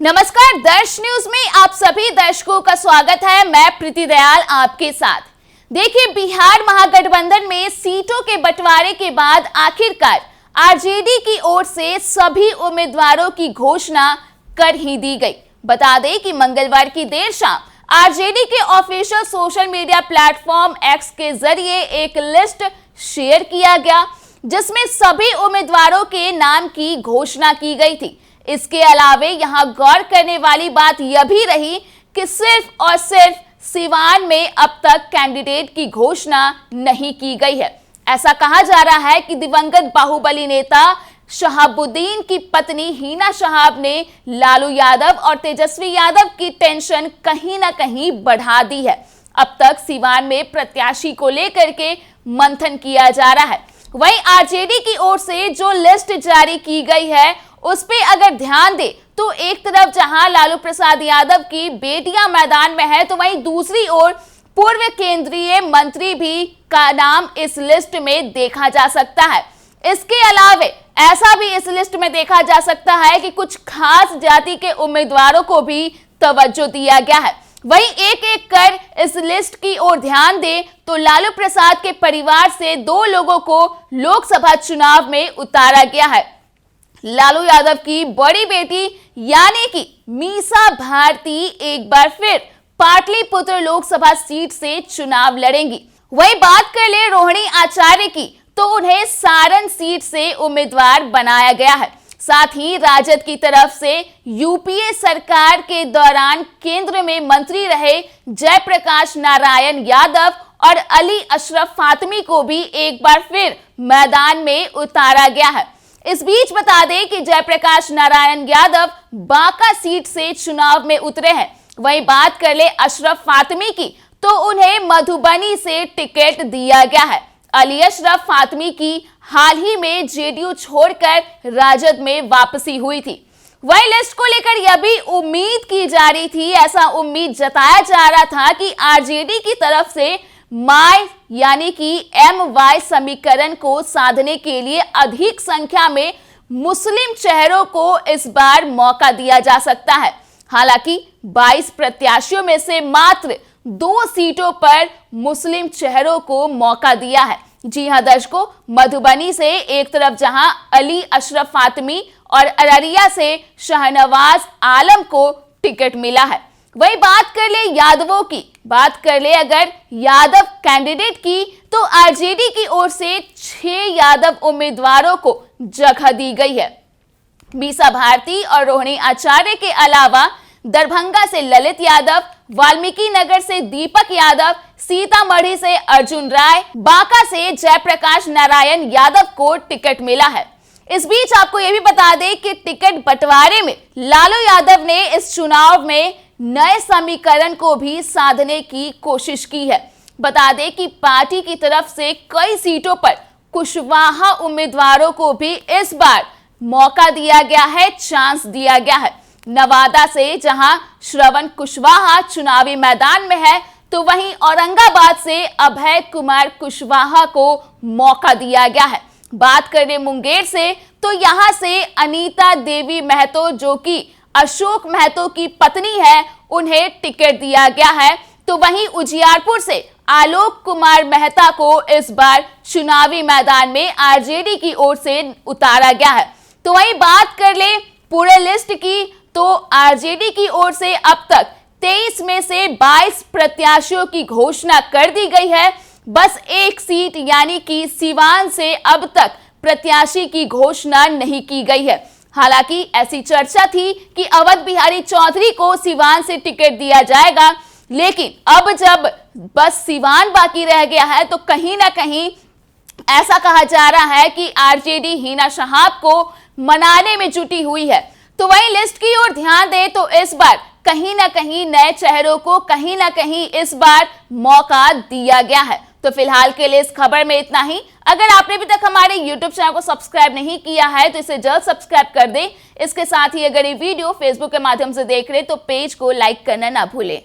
नमस्कार, दर्श न्यूज में आप सभी दर्शकों का स्वागत है। मैं प्रीति दयाल आपके साथ। देखिए, बिहार महागठबंधन में सीटों के बंटवारे के बाद आखिरकार आरजेडी की ओर से सभी उम्मीदवारों की घोषणा कर ही दी गई। बता दें कि मंगलवार की देर शाम आरजेडी के official social media platform x के जरिए एक लिस्ट शेयर किया गया, जिसमें सभी उम्मीदवारों के नाम की घोषणा की गई थी। इसके अलावे यहां गौर करने वाली बात यह भी रही कि सिर्फ और सिर्फ सिवान में अब तक कैंडिडेट की घोषणा नहीं की गई है। ऐसा कहा जा रहा है कि दिवंगत बाहुबली नेता शहाबुद्दीन की पत्नी हिना शहाब ने लालू यादव और तेजस्वी यादव की टेंशन कहीं ना कहीं बढ़ा दी है। अब तक सिवान में प्रत्याशी को लेकर के मंथन किया जा रहा है। वहीं आरजेडी की ओर से जो लिस्ट जारी की गई है उस पे अगर ध्यान दे तो एक तरफ जहां लालू प्रसाद यादव की बेटियां मैदान में है, तो वहीं दूसरी ओर पूर्व केंद्रीय मंत्री भी का नाम इस लिस्ट में देखा जा सकता है। इसके अलावे ऐसा भी इस लिस्ट में देखा जा सकता है कि कुछ खास जाति के उम्मीदवारों को भी तवज्जो दिया गया है। वहीं एक एक कर इस लिस्ट की ओर ध्यान दे तो लालू प्रसाद के परिवार से 2 लोगों को लोकसभा चुनाव में उतारा गया है। लालू यादव की बड़ी बेटी यानी कि मीसा भारती एक बार फिर पाटलिपुत्र लोकसभा सीट से चुनाव लड़ेंगी। वहीं बात कर ले रोहिणी आचार्य की, तो उन्हें सारण सीट से उम्मीदवार बनाया गया है। साथ ही राजद की तरफ से यूपीए सरकार के दौरान केंद्र में मंत्री रहे जयप्रकाश नारायण यादव और अली अशरफ फातमी को भी एक बार फिर मैदान में उतारा गया है। इस बीच बता दें कि जयप्रकाश नारायण यादव बांका सीट से चुनाव में उतरे हैं। वहीं बात कर ले अशरफ फातमी की, तो उन्हें मधुबनी से टिकट दिया गया है। अली अशरफ फातमी की हाल ही में जेडीयू छोड़कर राजद में वापसी हुई थी। वही लिस्ट को लेकर यह भी उम्मीद की जा रही थी, ऐसा उम्मीद जताया जा रहा था कि आरजेडी की तरफ से माय यानी कि MY समीकरण को साधने के लिए अधिक संख्या में मुस्लिम चेहरों को इस बार मौका दिया जा सकता है। हालांकि 22 प्रत्याशियों में से मात्र 2 सीटों पर मुस्लिम चेहरों को मौका दिया है। जी हां दर्शकों, मधुबनी से एक तरफ जहां अली अशरफ फातमी और अररिया से शाहनवाज आलम को टिकट मिला है। वही बात कर ले यादवों की, बात कर ले अगर यादव कैंडिडेट की, तो आरजेडी की ओर से 6 यादव उम्मीदवारों को जगह दी गई है। मीसा भारती और रोहिणी आचार्य के अलावा दरभंगा से ललित यादव, वाल्मीकि नगर से दीपक यादव, सीतामढ़ी से अर्जुन राय, बांका से जयप्रकाश नारायण यादव को टिकट मिला है। इस बीच आपको यह भी बता दें कि टिकट बंटवारे में लालू यादव ने इस चुनाव में नए समीकरण को भी साधने की कोशिश की है। बता दें कि पार्टी की तरफ से कई सीटों पर कुशवाहा उम्मीदवारों को भी इस बार मौका दिया गया है, चांस दिया गया है। नवादा से जहां श्रवण कुशवाहा चुनावी मैदान में है, तो वहीं औरंगाबाद से अभय कुमार कुशवाहा को मौका दिया गया है। बात करें मुंगेर से, तो यहां से अनीता देवी महतो जो कि अशोक महतो की पत्नी है, उन्हें टिकट दिया गया है। तो वहीं उजियारपुर से आलोक कुमार मेहता को इस बार चुनावी मैदान में आरजेडी की ओर से उतारा गया है। तो वहीं बात कर ले पूरे लिस्ट की, तो आरजेडी की ओर से अब तक 23 में से 22 प्रत्याशियों की घोषणा कर दी गई है। बस एक सीट यानी कि सिवान से अब तक प्रत्याशी की घोषणा नहीं की गई है। हालांकि ऐसी चर्चा थी कि अवध बिहारी चौधरी को सिवान से टिकट दिया जाएगा, लेकिन अब जब बस सिवान बाकी रह गया है, तो कहीं ना कहीं ऐसा कहा जा रहा है कि आरजेडी हिना शहाब को मनाने में जुटी हुई है। तो वहीं लिस्ट की ओर ध्यान दे तो इस बार कहीं ना कहीं नए चेहरों को कहीं ना कहीं इस बार मौका दिया गया है। तो फिलहाल के लिए इस खबर में इतना ही। अगर आपने अभी तक हमारे YouTube चैनल को सब्सक्राइब नहीं किया है, तो इसे जल्द सब्सक्राइब कर दें। इसके साथ ही अगर ये वीडियो Facebook के माध्यम से देख रहे तो पेज को लाइक करना ना भूलें।